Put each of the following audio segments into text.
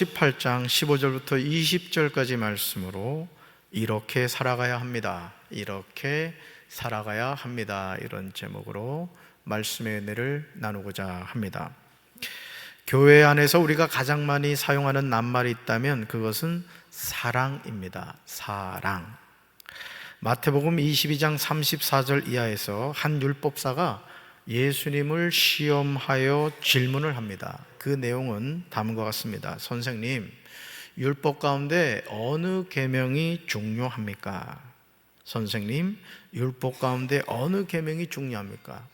18장 15절부터 20절까지 말씀으로 이렇게 살아가야 합니다. 이렇게 살아가야 합니다. 이런 제목으로 말씀의 은혜를 나누고자 합니다. 교회 안에서 우리가 가장 많이 사용하는 낱말이 있다면 그것은 사랑입니다. 사랑. 마태복음 22장 34절 이하에서 한 율법사가 예수님을 시험하여 질문을 합니다. 그 내용은 다음과 같습니다. 선생님, 율법 가운데 어느 계명이 중요합니까? 선생님, 율법 가운데 어느 계명이 중요합니까?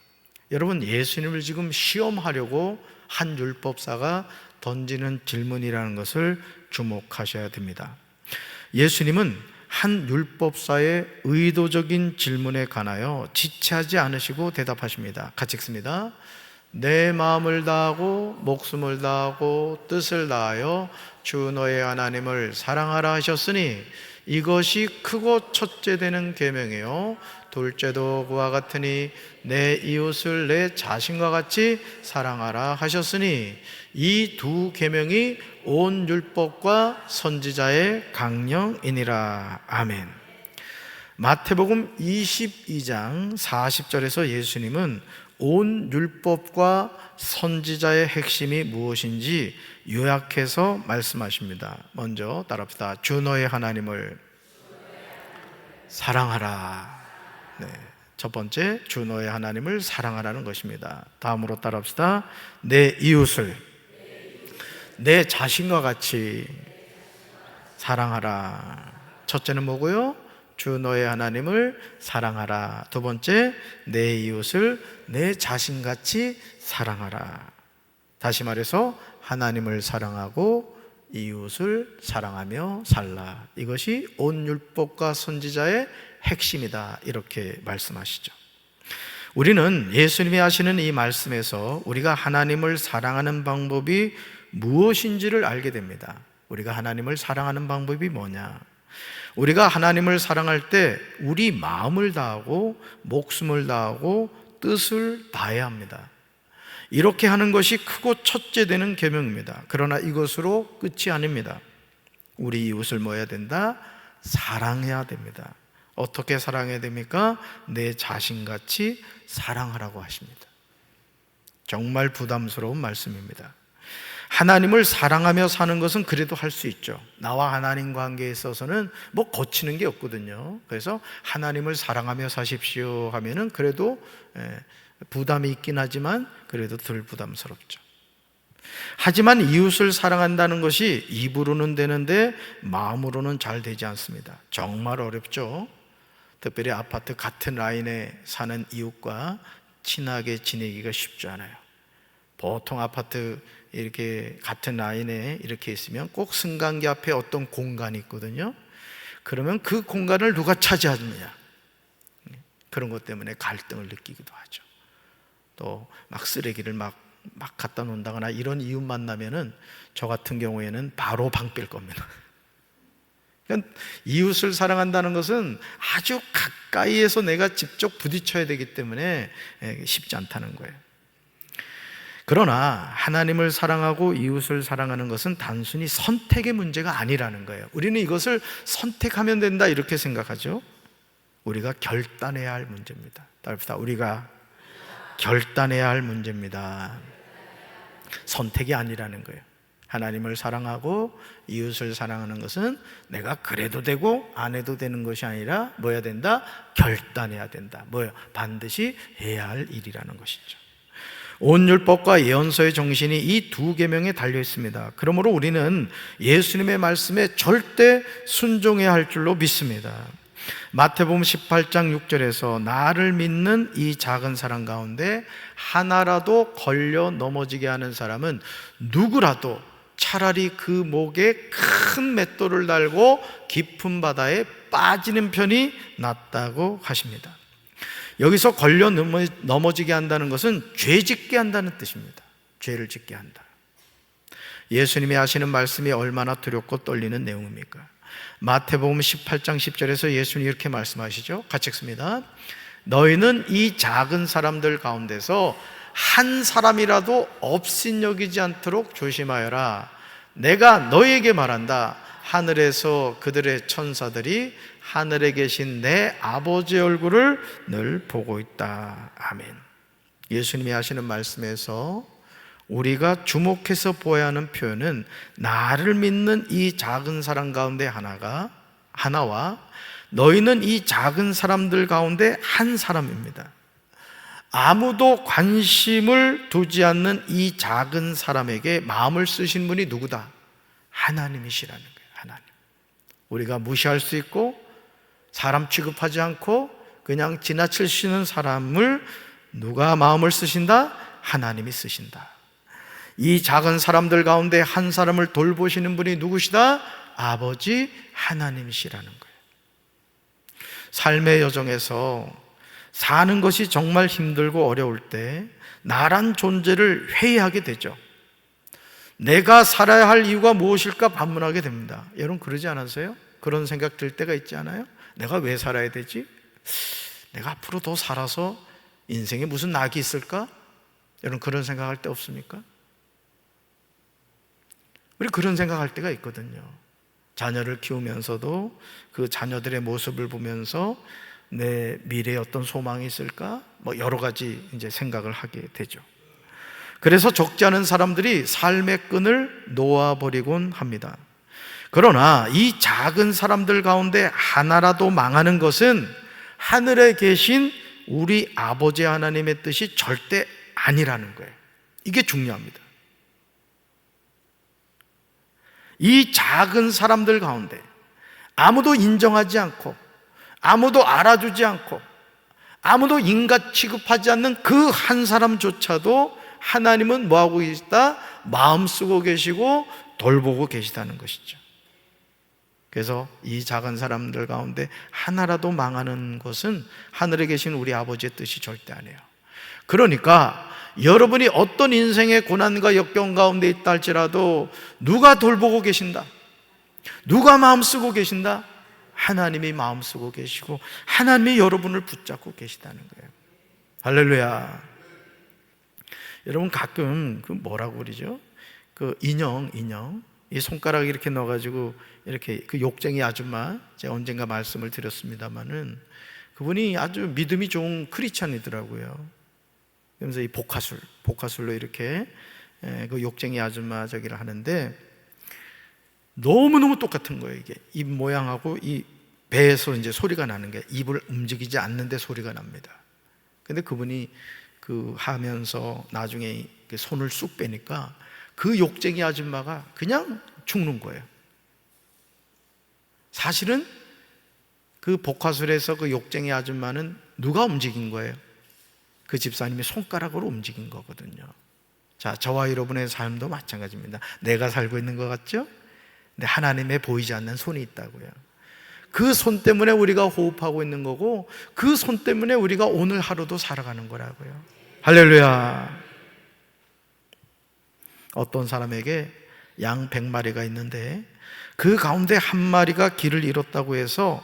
여러분, 예수님을 지금 시험하려고 한 율법사가 던지는 질문이라는 것을 주목하셔야 됩니다. 예수님은 한 율법사의 의도적인 질문에 관하여 지체하지 않으시고 대답하십니다. 같이 읽습니다. 내 마음을 다하고 목숨을 다하고 뜻을 다하여 주 너의 하나님을 사랑하라 하셨으니 이것이 크고 첫째 되는 계명이요 둘째도 그와 같으니 내 이웃을 내 자신과 같이 사랑하라 하셨으니 이 두 계명이 온 율법과 선지자의 강령이니라. 아멘. 마태복음 22장 40절에서 예수님은 온 율법과 선지자의 핵심이 무엇인지 요약해서 말씀하십니다. 먼저 따라합시다. 주 너의 하나님을 사랑하라. 네. 첫 번째, 주 너의 하나님을 사랑하라는 것입니다. 다음으로 따라합시다. 내 이웃을 내 자신과 같이 사랑하라. 첫째는 뭐고요? 주 너의 하나님을 사랑하라. 두 번째, 내 이웃을 내 자신같이 사랑하라. 다시 말해서 하나님을 사랑하고 이웃을 사랑하며 살라. 이것이 온 율법과 선지자의 핵심이다. 이렇게 말씀하시죠. 우리는 예수님이 하시는 이 말씀에서 우리가 하나님을 사랑하는 방법이 무엇인지를 알게 됩니다. 우리가 하나님을 사랑하는 방법이 뭐냐? 우리가 하나님을 사랑할 때 우리 마음을 다하고 목숨을 다하고 뜻을 다해야 합니다. 이렇게 하는 것이 크고 첫째 되는 계명입니다. 그러나 이것으로 끝이 아닙니다. 우리 이웃을 뭐 해야 된다? 사랑해야 됩니다. 어떻게 사랑해야 됩니까? 내 자신같이 사랑하라고 하십니다. 정말 부담스러운 말씀입니다. 하나님을 사랑하며 사는 것은 그래도 할 수 있죠. 나와 하나님 관계에 있어서는 뭐 거치는 게 없거든요. 그래서 하나님을 사랑하며 사십시오 하면은 그래도 부담이 있긴 하지만 그래도 덜 부담스럽죠. 하지만 이웃을 사랑한다는 것이 입으로는 되는데 마음으로는 잘 되지 않습니다. 정말 어렵죠. 특별히 아파트 같은 라인에 사는 이웃과 친하게 지내기가 쉽지 않아요. 보통 아파트 이렇게 같은 라인에 이렇게 있으면 꼭 승강기 앞에 어떤 공간이 있거든요. 그러면 그 공간을 누가 차지하느냐, 그런 것 때문에 갈등을 느끼기도 하죠. 또 막 쓰레기를 막 갖다 놓는다거나 이런 이웃 만나면은 저 같은 경우에는 바로 방 뺄 겁니다. 그러니까 이웃을 사랑한다는 것은 아주 가까이에서 내가 직접 부딪혀야 되기 때문에 쉽지 않다는 거예요. 그러나 하나님을 사랑하고 이웃을 사랑하는 것은 단순히 선택의 문제가 아니라는 거예요. 우리는 이것을 선택하면 된다 이렇게 생각하죠. 우리가 결단해야 할 문제입니다. 따릅시다. 우리가 결단해야 할 문제입니다. 선택이 아니라는 거예요. 하나님을 사랑하고 이웃을 사랑하는 것은 내가 그래도 되고 안 해도 되는 것이 아니라 뭐 해야 된다? 결단해야 된다. 뭐요? 반드시 해야 할 일이라는 것이죠. 온 율법과 예언서의 정신이 이 두 계명에 달려 있습니다. 그러므로 우리는 예수님의 말씀에 절대 순종해야 할 줄로 믿습니다. 마태복음 18장 6절에서 나를 믿는 이 작은 사람 가운데 하나라도 걸려 넘어지게 하는 사람은 누구라도 차라리 그 목에 큰 맷돌을 달고 깊은 바다에 빠지는 편이 낫다고 하십니다. 여기서 걸려 넘어지게 한다는 것은 죄 짓게 한다는 뜻입니다. 죄를 짓게 한다. 예수님이 하시는 말씀이 얼마나 두렵고 떨리는 내용입니까? 마태복음 18장 10절에서 예수님이 이렇게 말씀하시죠. 같이 읽습니다. 너희는 이 작은 사람들 가운데서 한 사람이라도 업신여기지 않도록 조심하여라. 내가 너희에게 말한다. 하늘에서 그들의 천사들이 하늘에 계신 내 아버지의 얼굴을 늘 보고 있다. 아멘. 예수님이 하시는 말씀에서 우리가 주목해서 보아야 하는 표현은 나를 믿는 이 작은 사람 가운데 하나와 너희는 이 작은 사람들 가운데 한 사람입니다. 아무도 관심을 두지 않는 이 작은 사람에게 마음을 쓰신 분이 누구다? 하나님이시라는 거예요. 하나님. 우리가 무시할 수 있고 사람 취급하지 않고 그냥 지나칠 수 있는 사람을 누가 마음을 쓰신다? 하나님이 쓰신다. 이 작은 사람들 가운데 한 사람을 돌보시는 분이 누구시다? 아버지 하나님이시라는 거예요. 삶의 여정에서 사는 것이 정말 힘들고 어려울 때 나란 존재를 회의하게 되죠. 내가 살아야 할 이유가 무엇일까 반문하게 됩니다. 여러분 그러지 않으세요? 그런 생각 들 때가 있지 않아요? 내가 왜 살아야 되지? 내가 앞으로 더 살아서 인생에 무슨 낙이 있을까? 여러분 그런 생각할 때 없습니까? 우리 그런 생각할 때가 있거든요. 자녀를 키우면서도 그 자녀들의 모습을 보면서 내 미래에 어떤 소망이 있을까? 여러 가지 이제 생각을 하게 되죠. 그래서 적지 않은 사람들이 삶의 끈을 놓아버리곤 합니다. 그러나 이 작은 사람들 가운데 하나라도 망하는 것은 하늘에 계신 우리 아버지 하나님의 뜻이 절대 아니라는 거예요. 이게 중요합니다. 이 작은 사람들 가운데 아무도 인정하지 않고 아무도 알아주지 않고 아무도 인간 취급하지 않는 그 한 사람조차도 하나님은 뭐하고 계시다? 마음 쓰고 계시고 돌보고 계시다는 것이죠. 그래서 이 작은 사람들 가운데 하나라도 망하는 것은 하늘에 계신 우리 아버지의 뜻이 절대 아니에요. 그러니까 여러분이 어떤 인생의 고난과 역경 가운데 있다 할지라도 누가 돌보고 계신다? 누가 마음 쓰고 계신다? 하나님이 마음 쓰고 계시고 하나님이 여러분을 붙잡고 계시다는 거예요. 할렐루야. 여러분 가끔 그 뭐라고 그러죠? 그 인형 이 손가락 이렇게 넣어가지고 이렇게 그 욕쟁이 아줌마 제가 언젠가 말씀을 드렸습니다마는 그분이 아주 믿음이 좋은 크리스찬이더라고요. 그래서 이 복화술로 이렇게 그 욕쟁이 아줌마 저기를 하는데 너무너무 똑같은 거예요. 이게 입 모양하고 이 배에서 이제 소리가 나는 게 입을 움직이지 않는데 소리가 납니다. 근데 그분이 그 하면서 나중에 손을 쑥 빼니까 그 욕쟁이 아줌마가 그냥 죽는 거예요. 사실은 그 복화술에서 그 욕쟁이 아줌마는 누가 움직인 거예요? 그 집사님이 손가락으로 움직인 거거든요. 자, 저와 여러분의 삶도 마찬가지입니다. 내가 살고 있는 것 같죠? 근데 하나님의 보이지 않는 손이 있다고요. 그 손 때문에 우리가 호흡하고 있는 거고 그 손 때문에 우리가 오늘 하루도 살아가는 거라고요. 할렐루야. 어떤 사람에게 양 100마리가 있는데 그 가운데 한 마리가 길을 잃었다고 해서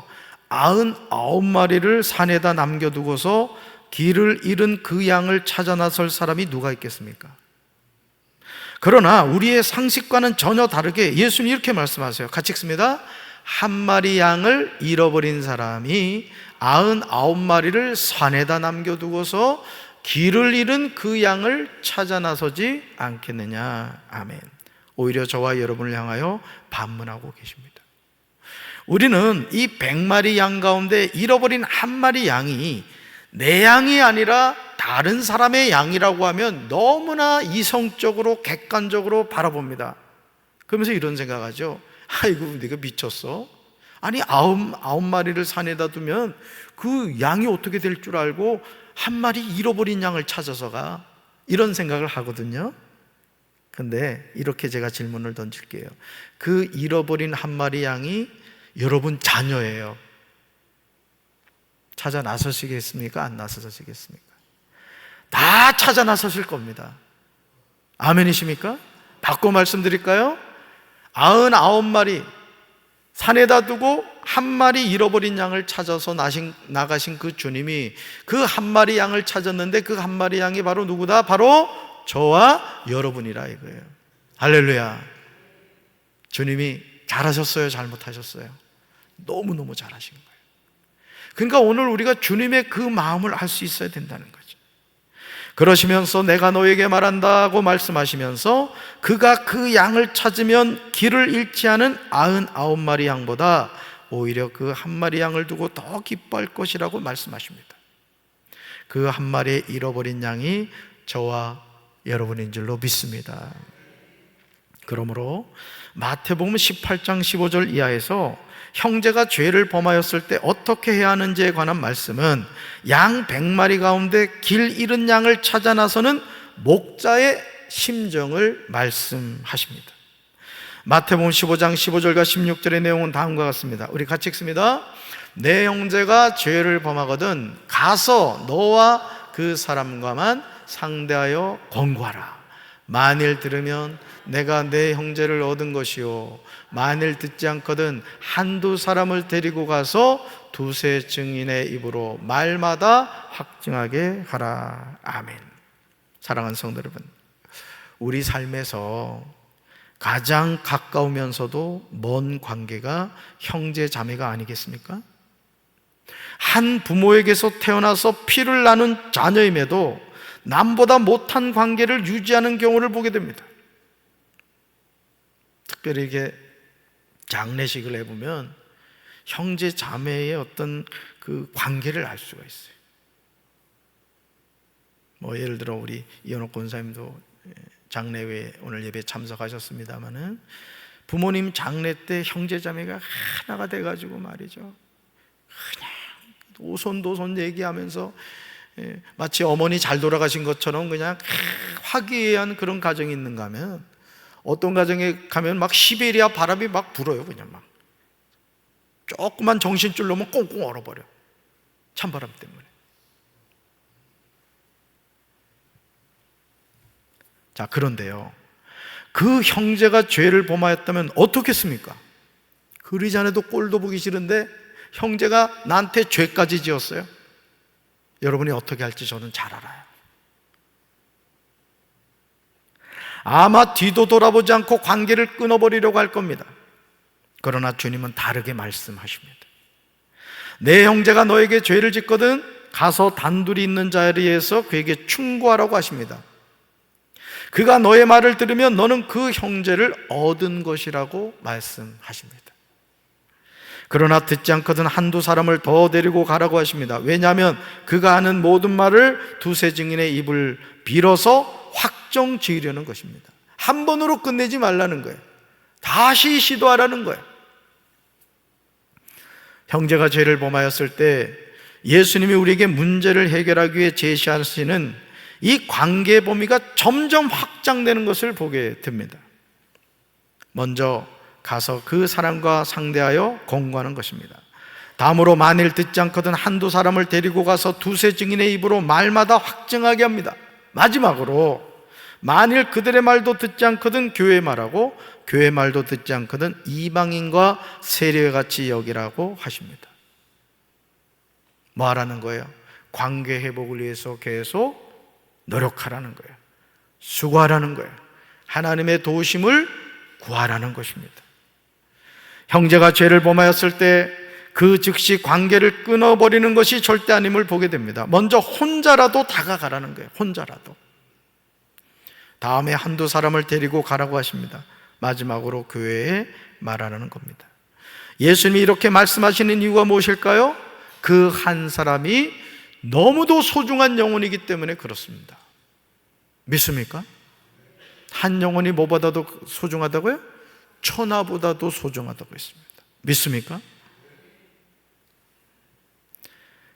99마리를 산에다 남겨두고서 길을 잃은 그 양을 찾아 나설 사람이 누가 있겠습니까? 그러나 우리의 상식과는 전혀 다르게 예수님이 이렇게 말씀하세요. 같이 읽습니다. 한 마리 양을 잃어버린 사람이 99마리를 산에다 남겨두고서 길을 잃은 그 양을 찾아 나서지 않겠느냐. 아멘. 오히려 저와 여러분을 향하여 반문하고 계십니다. 우리는 이 100마리 양 가운데 잃어버린 한 마리 양이 내 양이 아니라 다른 사람의 양이라고 하면 너무나 이성적으로 객관적으로 바라봅니다. 그러면서 이런 생각하죠. 아이고 네가 미쳤어? 아니 99마리를 산에다 두면 그 양이 어떻게 될 줄 알고 한 마리 잃어버린 양을 찾아서 가. 이런 생각을 하거든요. 근데 이렇게 제가 질문을 던질게요. 그 잃어버린 한 마리 양이 여러분 자녀예요. 찾아 나서시겠습니까? 안 나서시겠습니까? 다 찾아 나서실 겁니다. 아멘이십니까? 바꿔 말씀드릴까요? 99마리 산에다 두고 한 마리 잃어버린 양을 찾아서 나가신 그 주님이 그 한 마리 양을 찾았는데 그 한 마리 양이 바로 누구다? 바로 저와 여러분이라 이거예요. 할렐루야. 주님이 잘하셨어요? 잘못하셨어요? 너무너무 잘하신 거예요. 그러니까 오늘 우리가 주님의 그 마음을 알 수 있어야 된다는 거죠. 그러시면서 내가 너에게 말한다고 말씀하시면서 그가 그 양을 찾으면 길을 잃지 않은 99마리 양보다 오히려 그 한 마리 양을 두고 더 기뻐할 것이라고 말씀하십니다. 그 한 마리의 잃어버린 양이 저와 여러분인 줄로 믿습니다. 그러므로 마태복음 18장 15절 이하에서 형제가 죄를 범하였을 때 어떻게 해야 하는지에 관한 말씀은 양 100마리 가운데 길 잃은 양을 찾아 나서는 목자의 심정을 말씀하십니다. 마태복음 15장 15절과 16절의 내용은 다음과 같습니다. 우리 같이 읽습니다. 내 형제가 죄를 범하거든 가서 너와 그 사람과만 상대하여 권고하라. 만일 들으면 내가 내 형제를 얻은 것이요 만일 듣지 않거든 한두 사람을 데리고 가서 두세 증인의 입으로 말마다 확증하게 하라. 아멘. 사랑하는 성도 여러분, 우리 삶에서 가장 가까우면서도 먼 관계가 형제 자매가 아니겠습니까? 한 부모에게서 태어나서 피를 나눈 자녀임에도 남보다 못한 관계를 유지하는 경우를 보게 됩니다. 특별히 이게 장례식을 해보면 형제 자매의 어떤 그 관계를 알 수가 있어요. 뭐 예를 들어 우리 이현옥 권사님도 장례회 오늘 예배 참석하셨습니다마는 부모님 장례 때 형제 자매가 하나가 돼가지고 말이죠, 그냥 오손도손 얘기하면서 마치 어머니 잘 돌아가신 것처럼 그냥 화기애애한 그런 가정이 있는가 하면 어떤 가정에 가면 막 시베리아 바람이 막 불어요. 그냥 막 조금만 정신줄 놓으면 꽁꽁 얼어버려. 찬바람 때문에. 자, 그런데요, 그 형제가 죄를 범하였다면 어떻겠습니까? 그리 자네도 꼴도 보기 싫은데 형제가 나한테 죄까지 지었어요. 여러분이 어떻게 할지 저는 잘 알아요. 아마 뒤도 돌아보지 않고 관계를 끊어버리려고 할 겁니다. 그러나 주님은 다르게 말씀하십니다. 내 형제가 너에게 죄를 짓거든 가서 단둘이 있는 자리에서 그에게 충고하라고 하십니다. 그가 너의 말을 들으면 너는 그 형제를 얻은 것이라고 말씀하십니다. 그러나 듣지 않거든 한두 사람을 더 데리고 가라고 하십니다. 왜냐하면 그가 하는 모든 말을 두세 증인의 입을 빌어서 확정 지으려는 것입니다. 한 번으로 끝내지 말라는 거예요. 다시 시도하라는 거예요. 형제가 죄를 범하였을 때 예수님이 우리에게 문제를 해결하기 위해 제시하시는 이 관계 범위가 점점 확장되는 것을 보게 됩니다. 먼저 가서 그 사람과 상대하여 권고하는 것입니다. 다음으로 만일 듣지 않거든 한두 사람을 데리고 가서 두세 증인의 입으로 말마다 확증하게 합니다. 마지막으로 만일 그들의 말도 듣지 않거든 교회의 말하고 교회의 말도 듣지 않거든 이방인과 세례같이 여기라고 하십니다. 뭐 하라는 거예요? 관계 회복을 위해서 계속 노력하라는 거예요. 수고하라는 거예요. 하나님의 도우심을 구하라는 것입니다. 형제가 죄를 범하였을 때 그 즉시 관계를 끊어버리는 것이 절대 아님을 보게 됩니다. 먼저 혼자라도 다가가라는 거예요. 혼자라도. 다음에 한두 사람을 데리고 가라고 하십니다. 마지막으로 교회에 말하라는 겁니다. 예수님이 이렇게 말씀하시는 이유가 무엇일까요? 그 한 사람이 너무도 소중한 영혼이기 때문에 그렇습니다. 믿습니까? 한 영혼이 뭐보다도 소중하다고요? 천하보다도 소중하다고 했습니다. 믿습니까?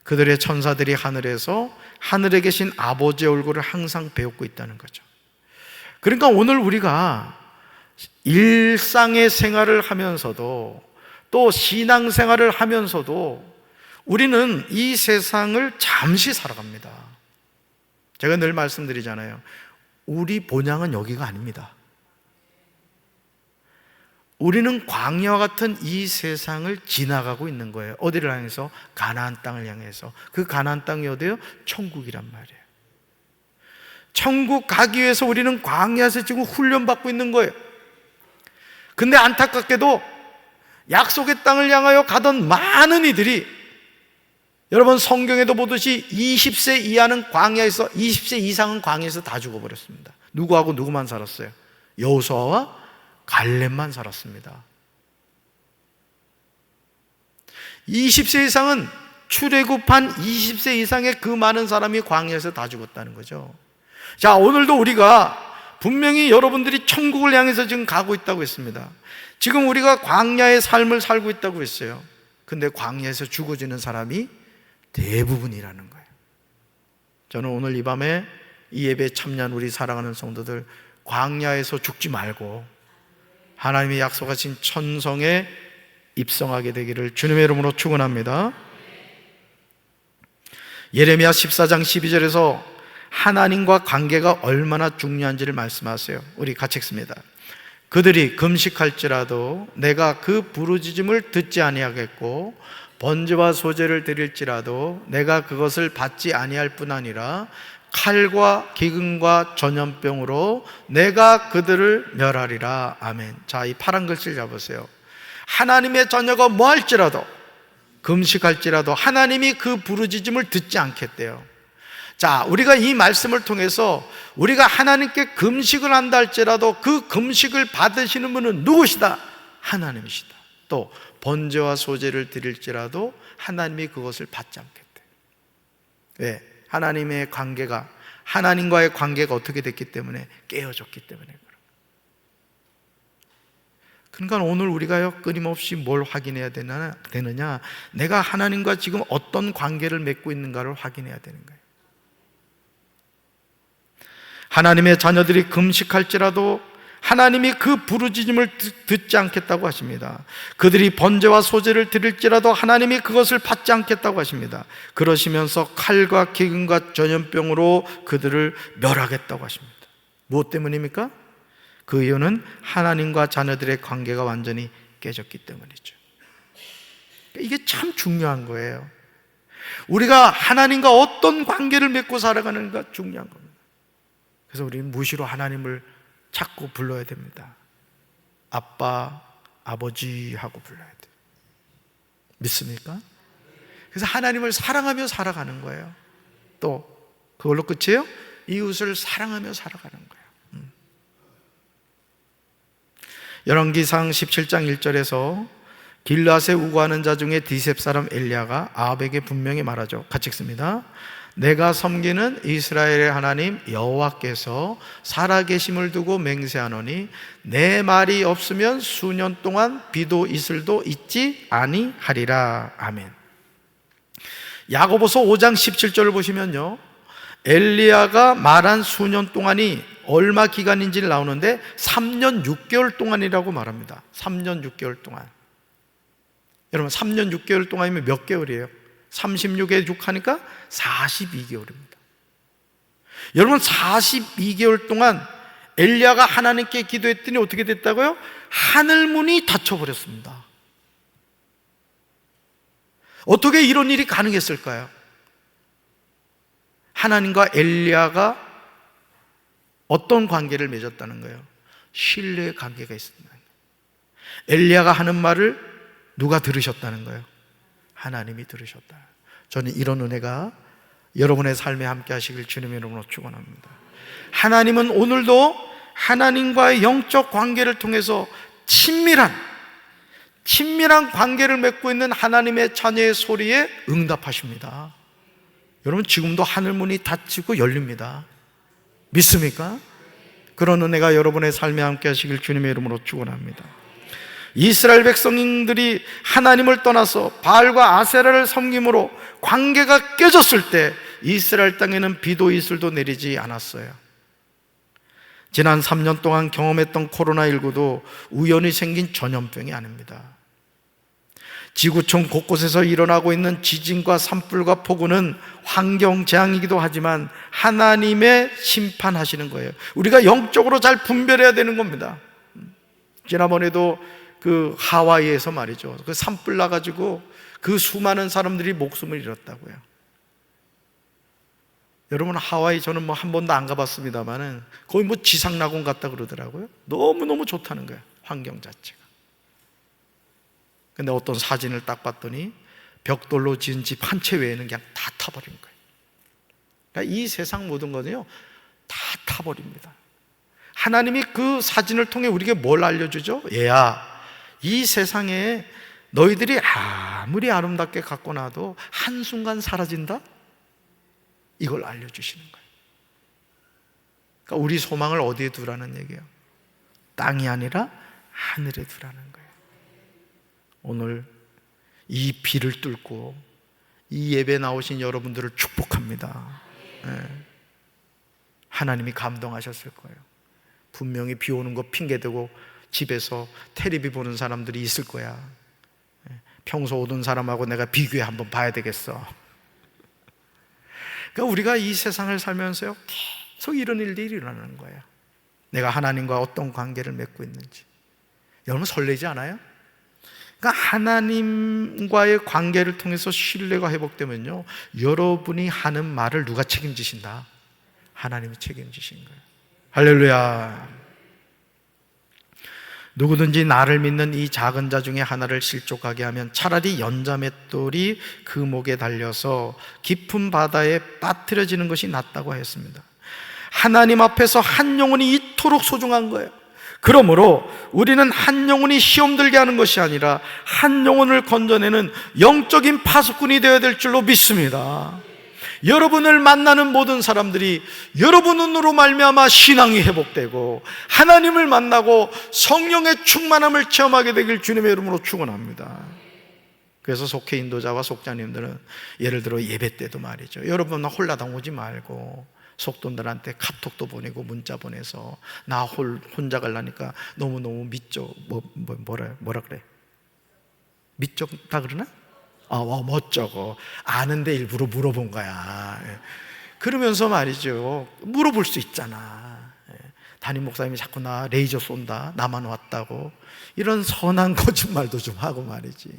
그들의 천사들이 하늘에서 하늘에 계신 아버지의 얼굴을 항상 배우고 있다는 거죠. 그러니까 오늘 우리가 일상의 생활을 하면서도 또 신앙생활을 하면서도 우리는 이 세상을 잠시 살아갑니다. 제가 늘 말씀드리잖아요. 우리 본향은 여기가 아닙니다. 우리는 광야와 같은 이 세상을 지나가고 있는 거예요. 어디를 향해서? 가나안 땅을 향해서. 그 가나안 땅이 어디예요? 천국이란 말이에요. 천국 가기 위해서 우리는 광야에서 지금 훈련받고 있는 거예요. 근데 안타깝게도 약속의 땅을 향하여 가던 많은 이들이, 여러분 성경에도 보듯이 20세 이하는 광야에서, 20세 이상은 광야에서 다 죽어버렸습니다. 누구하고 누구만 살았어요? 여호수아와 갈렙만 살았습니다. 20세 이상은, 출애굽한 20세 이상의 그 많은 사람이 광야에서 다 죽었다는 거죠. 자, 오늘도 우리가 분명히 여러분들이 천국을 향해서 지금 가고 있다고 했습니다. 지금 우리가 광야의 삶을 살고 있다고 했어요. 근데 광야에서 죽어지는 사람이 대부분이라는 거예요. 저는 오늘 이 밤에 이 예배에 참여한 우리 사랑하는 성도들, 광야에서 죽지 말고 하나님이 약속하신 천성에 입성하게 되기를 주님의 이름으로 축원합니다. 예레미야 14장 12절에서 하나님과 관계가 얼마나 중요한지를 말씀하세요. 우리 같이 읽습니다. 그들이 금식할지라도 내가 그 부르짖음을 듣지 아니하겠고 번제와 소제를 드릴지라도 내가 그것을 받지 아니할 뿐 아니라 칼과 기근과 전염병으로 내가 그들을 멸하리라. 아멘. 자, 이 파란 글씨를 잡으세요. 하나님의 자녀가 뭐 할지라도, 금식할지라도 하나님이 그 부르짖음을 듣지 않겠대요. 자, 우리가 이 말씀을 통해서 우리가 하나님께 금식을 한다 할지라도 그 금식을 받으시는 분은 누구시다? 하나님이시다. 또 번제와 소제를 드릴지라도 하나님이 그것을 받지 않겠대. 왜? 하나님과의 관계가 어떻게 됐기 때문에? 깨어졌기 때문에. 그러니까 오늘 우리가요, 끊임없이 뭘 확인해야 되느냐? 내가 하나님과 지금 어떤 관계를 맺고 있는가를 확인해야 되는 거예요. 하나님의 자녀들이 금식할지라도 하나님이 그 부르짖음을 듣지 않겠다고 하십니다. 그들이 번제와 소제를 드릴지라도 하나님이 그것을 받지 않겠다고 하십니다. 그러시면서 칼과 기근과 전염병으로 그들을 멸하겠다고 하십니다. 무엇 때문입니까? 그 이유는 하나님과 자녀들의 관계가 완전히 깨졌기 때문이죠. 이게 참 중요한 거예요. 우리가 하나님과 어떤 관계를 맺고 살아가는가 중요한 겁니다. 그래서 우리는 무시로 하나님을 자꾸 불러야 됩니다. 아빠, 아버지 하고 불러야 돼요. 믿습니까? 그래서 하나님을 사랑하며 살아가는 거예요. 또 그걸로 끝이에요? 이웃을 사랑하며 살아가는 거예요. 열왕기상 17장 1절에서 길앗에 우거하는 자 중에 디셉 사람 엘리야가 아합에게 분명히 말하죠. 같이 읽습니다. 내가 섬기는 이스라엘의 하나님 여호와께서 살아계심을 두고 맹세하노니 내 말이 없으면 수년 동안 비도 이슬도 있지 아니하리라. 아멘. 야고보서 5장 17절을 보시면요, 엘리야가 말한 수년 동안이 얼마 기간인지를 나오는데 3년 6개월 동안이라고 말합니다. 3년 6개월 동안. 여러분 3년 6개월 동안이면 몇 개월이에요? 36에 6 하니까 42개월입니다. 여러분 42개월 동안 엘리야가 하나님께 기도했더니 어떻게 됐다고요? 하늘문이 닫혀버렸습니다. 어떻게 이런 일이 가능했을까요? 하나님과 엘리야가 어떤 관계를 맺었다는 거예요? 신뢰의 관계가 있습니다. 엘리야가 하는 말을 누가 들으셨다는 거예요? 하나님이 들으셨다. 저는 이런 은혜가 여러분의 삶에 함께 하시길 주님의 이름으로 축원합니다. 하나님은 오늘도 하나님과의 영적 관계를 통해서 친밀한 관계를 맺고 있는 하나님의 자녀의 소리에 응답하십니다. 여러분 지금도 하늘문이 닫히고 열립니다. 믿습니까? 그런 은혜가 여러분의 삶에 함께 하시길 주님의 이름으로 축원합니다. 이스라엘 백성들이 하나님을 떠나서 바알과 아세라를 섬김으로 관계가 깨졌을 때 이스라엘 땅에는 비도 이슬도 내리지 않았어요. 지난 3년 동안 경험했던 코로나19도 우연히 생긴 전염병이 아닙니다. 지구촌 곳곳에서 일어나고 있는 지진과 산불과 폭우는 환경재앙이기도 하지만 하나님의 심판하시는 거예요. 우리가 영적으로 잘 분별해야 되는 겁니다. 지난번에도 그 하와이에서 말이죠, 그 산불 나가지고 그 수많은 사람들이 목숨을 잃었다고요. 여러분 하와이 저는 뭐 한 번도 안 가봤습니다만은 거의 뭐 지상낙원 같다 그러더라고요. 너무너무 좋다는 거예요. 환경 자체가. 근데 어떤 사진을 딱 봤더니 벽돌로 지은 집 한 채 외에는 그냥 다 타버린 거예요. 그러니까 이 세상 모든 거는요 다 타버립니다. 하나님이 그 사진을 통해 우리에게 뭘 알려주죠? 얘야, 이 세상에 너희들이 아무리 아름답게 갖고 나도 한순간 사라진다? 이걸 알려주시는 거예요. 그러니까 우리 소망을 어디에 두라는 얘기예요? 땅이 아니라 하늘에 두라는 거예요. 오늘 이 비를 뚫고 이 예배 나오신 여러분들을 축복합니다. 하나님이 감동하셨을 거예요. 분명히 비 오는 거 핑계대고 집에서 테레비 보는 사람들이 있을 거야. 평소 오던 사람하고 내가 비교해 한번 봐야 되겠어. 그러니까 우리가 이 세상을 살면서요 계속 이런 일들이 일어나는 거예요. 내가 하나님과 어떤 관계를 맺고 있는지. 여러분 설레지 않아요? 그러니까 하나님과의 관계를 통해서 신뢰가 회복되면요 여러분이 하는 말을 누가 책임지신다? 하나님이 책임지신 거예요. 할렐루야. 누구든지 나를 믿는 이 작은 자 중에 하나를 실족하게 하면 차라리 연자맷돌이 그 목에 달려서 깊은 바다에 빠뜨려지는 것이 낫다고 했습니다. 하나님 앞에서 한 영혼이 이토록 소중한 거예요. 그러므로 우리는 한 영혼이 시험 들게 하는 것이 아니라 한 영혼을 건져내는 영적인 파수꾼이 되어야 될 줄로 믿습니다. 여러분을 만나는 모든 사람들이 여러분으로 말미암아 신앙이 회복되고 하나님을 만나고 성령의 충만함을 체험하게 되길 주님의 이름으로 축원합니다. 그래서 속회 인도자와 속자님들은 예를 들어 예배 때도 말이죠, 여러분 홀라당 오지 말고 속돈들한테 카톡도 보내고 문자 보내서 나 혼자 가려니까 너무너무 믿죠. 뭐라 그래? 믿죠다 그러나? 멋쩍어. 아는데 일부러 물어본 거야. 그러면서 말이죠, 물어볼 수 있잖아. 담임 목사님이 자꾸 나 레이저 쏜다, 나만 왔다고, 이런 선한 거짓말도 좀 하고 말이지.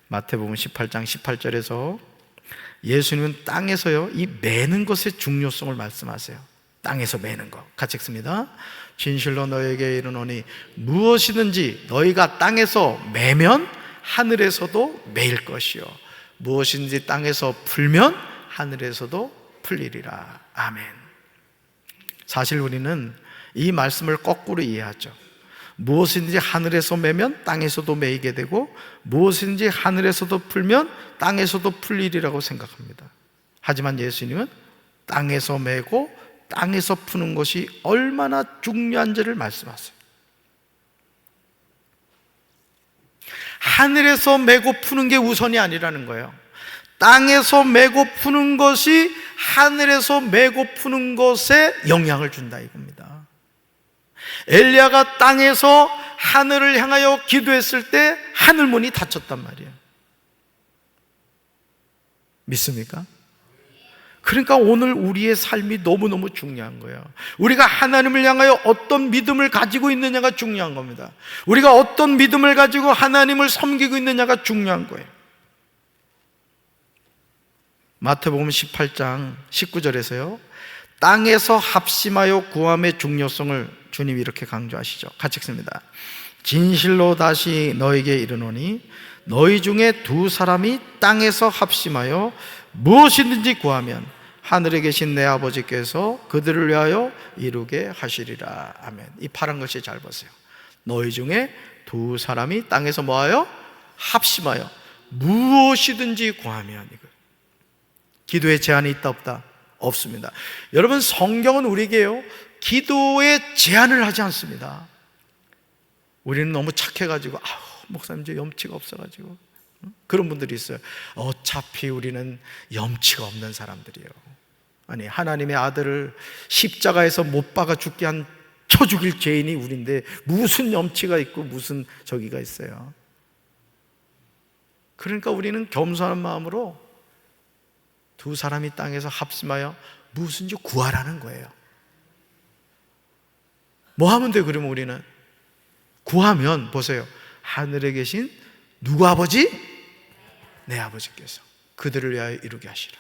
마태복음 18장 18절에서 예수님은 땅에서요 이 매는 것의 중요성을 말씀하세요. 땅에서 매는 것 같이 읽습니다. 진실로 너에게 이르노니 무엇이든지 너희가 땅에서 매면 하늘에서도 매일 것이요 무엇이든지 땅에서 풀면 하늘에서도 풀리리라. 아멘. 사실 우리는 이 말씀을 거꾸로 이해하죠. 무엇이든지 하늘에서 매면 땅에서도 매이게 되고 무엇이든지 하늘에서도 풀면 땅에서도 풀리리라고 생각합니다. 하지만 예수님은 땅에서 매고 땅에서 푸는 것이 얼마나 중요한지를 말씀하세요. 하늘에서 매고 푸는 게 우선이 아니라는 거예요. 땅에서 매고 푸는 것이 하늘에서 매고 푸는 것에 영향을 준다 이겁니다. 엘리야가 땅에서 하늘을 향하여 기도했을 때 하늘문이 닫혔단 말이에요. 믿습니까? 그러니까 오늘 우리의 삶이 너무너무 중요한 거예요. 우리가 하나님을 향하여 어떤 믿음을 가지고 있느냐가 중요한 겁니다. 우리가 어떤 믿음을 가지고 하나님을 섬기고 있느냐가 중요한 거예요. 마태복음 18장 19절에서요 땅에서 합심하여 구함의 중요성을 주님이 이렇게 강조하시죠. 같이 읽습니다. 진실로 다시 너에게 이르노니 너희 중에 두 사람이 땅에서 합심하여 무엇이든지 구하면 하늘에 계신 내 아버지께서 그들을 위하여 이루게 하시리라. 아멘. 이 파란 글씨 잘 보세요. 너희 중에 두 사람이 땅에서 뭐하여? 합심하여 무엇이든지 구하면. 이거 기도에 제한이 있다 없다? 없습니다. 여러분 성경은 우리에게요 기도에 제한을 하지 않습니다. 우리는 너무 착해가지고 목사님 저 염치가 없어가지고 그런 분들이 있어요. 어차피 우리는 염치가 없는 사람들이에요. 아니 하나님의 아들을 십자가에서 못 박아 죽게 한 쳐 죽일 죄인이 우리인데 무슨 염치가 있고 무슨 저기가 있어요. 그러니까 우리는 겸손한 마음으로 두 사람이 땅에서 합심하여 무엇인지 구하라는 거예요. 뭐 하면 돼요? 그러면 우리는 구하면 보세요, 하늘에 계신 누구 아버지? 내 아버지께서 그들을 위하여 이루게 하시라.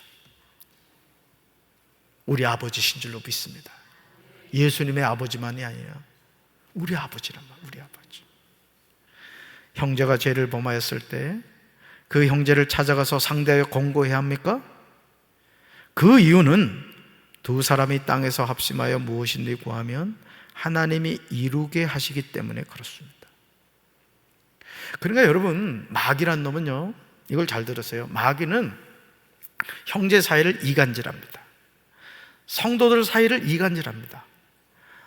우리 아버지신 줄로 믿습니다. 예수님의 아버지만이 아니에요. 우리 아버지란 말, 우리 아버지. 형제가 죄를 범하였을 때 그 형제를 찾아가서 상대하여 권고해야 합니까? 그 이유는 두 사람이 땅에서 합심하여 무엇인지 구하면 하나님이 이루게 하시기 때문에 그렇습니다. 그러니까 여러분, 마귀란 놈은요, 이걸 잘 들으세요. 마귀는 형제 사이를 이간질합니다. 성도들 사이를 이간질합니다.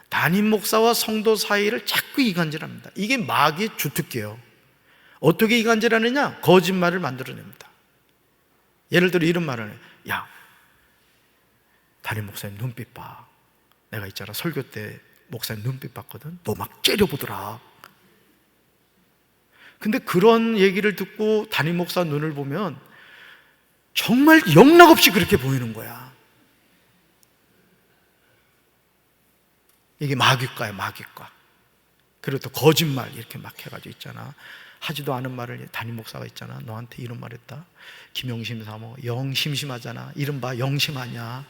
담임 목사와 성도 사이를 자꾸 이간질합니다. 이게 마귀의 주특기예요. 어떻게 이간질하느냐? 거짓말을 만들어냅니다. 예를 들어 이런 말을 해요. 야, 담임 목사님 눈빛 봐. 내가 있잖아, 설교 때 목사님 눈빛 봤거든. 너 막 째려보더라. 근데 그런 얘기를 듣고 담임 목사 눈을 보면 정말 영락없이 그렇게 보이는 거야. 이게 마귀과야, 마귀과. 그리고 또 거짓말 이렇게 막 해가지고 있잖아. 하지도 않은 말을 담임 목사가 있잖아. 너한테 이런 말 했다. 김영심 사모, 영 심심하잖아. 이름 봐, 영심하냐.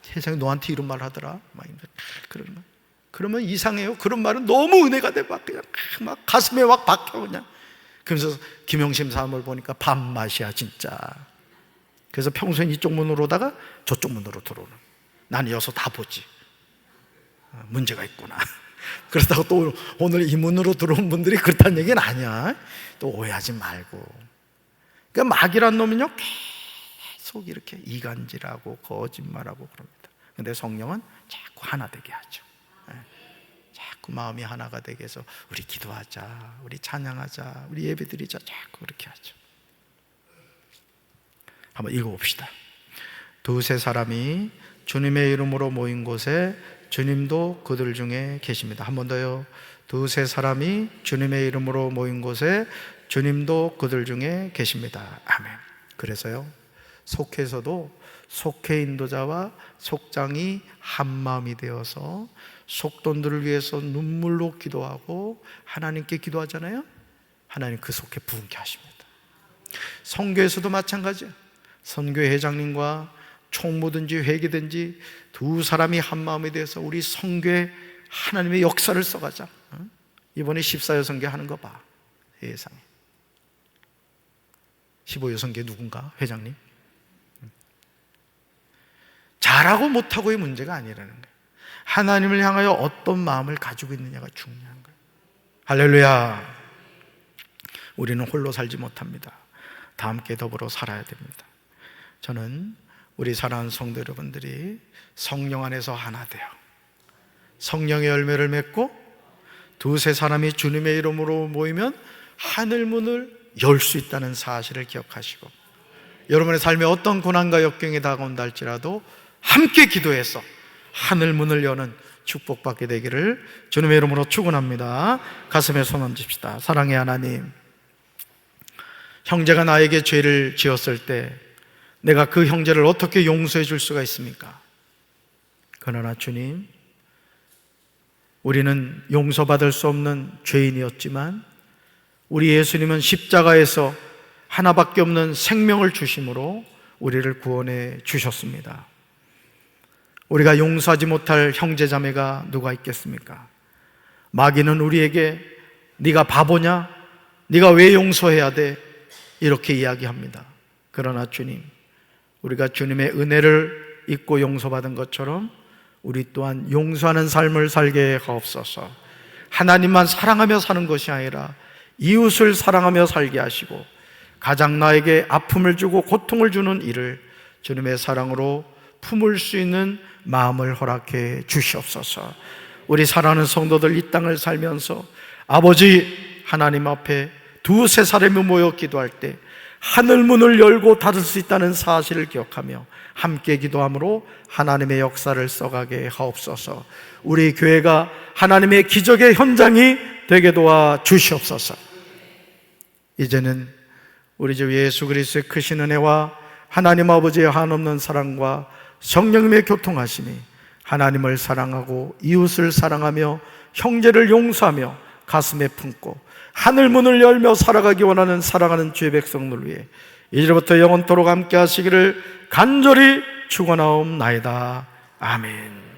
세상에 너한테 이런 말 하더라. 그러는 거야. 그러면 이상해요. 그런 말은 너무 은혜가 돼. 막 그냥 막 가슴에 막 박혀 그냥. 그래서 김영심 사모를 보니까 밥맛이야 진짜. 그래서 평소엔 이쪽 문으로 오다가 저쪽 문으로 들어오는. 나는 여기서 다 보지. 문제가 있구나. 그렇다고 또 오늘 이 문으로 들어온 분들이 그렇다는 얘기는 아니야. 또 오해하지 말고. 그러니까 마귀란 놈은요 계속 이렇게 이간질하고 거짓말하고 그럽니다. 근데 성령은 자꾸 하나 되게 하죠. 자꾸 마음이 하나가 되게 해서 우리 기도하자, 우리 찬양하자, 우리 예배드리자, 자꾸 그렇게 하죠. 한번 읽어봅시다. 두세 사람이 주님의 이름으로 모인 곳에 주님도 그들 중에 계십니다. 한 번 더요. 두세 사람이 주님의 이름으로 모인 곳에 주님도 그들 중에 계십니다. 아멘. 그래서요, 속회에서도 속회 인도자와 속장이 한 마음이 되어서 속돈들을 위해서 눈물로 기도하고 하나님께 기도하잖아요. 하나님 그 속회 부흥케 하십니다. 선교에서도 마찬가지예요. 선교회 회장님과 총무든지 회계든지 두 사람이 한 마음이 돼서 우리 선교에 하나님의 역사를 써가자. 이번에 14여 선교 하는 거 봐. 세상에. 15여 선교 누군가? 회장님? 잘하고 못하고의 문제가 아니라는 거예요. 하나님을 향하여 어떤 마음을 가지고 있느냐가 중요한 거예요. 할렐루야. 우리는 홀로 살지 못합니다. 다 함께 더불어 살아야 됩니다. 저는 우리 사랑하는 성도 여러분들이 성령 안에서 하나 돼요. 성령의 열매를 맺고 두세 사람이 주님의 이름으로 모이면 하늘 문을 열 수 있다는 사실을 기억하시고, 여러분의 삶에 어떤 고난과 역경이 다가온다 할지라도 함께 기도해서 하늘 문을 여는 축복받게 되기를 주님의 이름으로 축원합니다. 가슴에 손 얹읍시다. 사랑의 하나님, 형제가 나에게 죄를 지었을 때 내가 그 형제를 어떻게 용서해 줄 수가 있습니까? 그러나 주님, 우리는 용서받을 수 없는 죄인이었지만 우리 예수님은 십자가에서 하나밖에 없는 생명을 주심으로 우리를 구원해 주셨습니다. 우리가 용서하지 못할 형제자매가 누가 있겠습니까? 마귀는 우리에게 네가 바보냐? 네가 왜 용서해야 돼? 이렇게 이야기합니다. 그러나 주님, 우리가 주님의 은혜를 잊고 용서받은 것처럼 우리 또한 용서하는 삶을 살게 하옵소서. 하나님만 사랑하며 사는 것이 아니라 이웃을 사랑하며 살게 하시고 가장 나에게 아픔을 주고 고통을 주는 이를 주님의 사랑으로 품을 수 있는 마음을 허락해 주시옵소서. 우리 사랑하는 성도들 이 땅을 살면서 아버지 하나님 앞에 두세 사람이 모여 기도할 때 하늘 문을 열고 닫을 수 있다는 사실을 기억하며 함께 기도함으로 하나님의 역사를 써가게 하옵소서. 우리 교회가 하나님의 기적의 현장이 되게 도와 주시옵소서. 이제는 우리 주 예수 그리스도의 크신 은혜와 하나님 아버지의 한없는 사랑과 성령님의 교통하심이 하나님을 사랑하고 이웃을 사랑하며 형제를 용서하며 가슴에 품고 하늘 문을 열며 살아가기 원하는 사랑하는 주의 백성들 위해 이제부터 영원토록 함께 하시기를 간절히 축원하옵나이다. 아멘.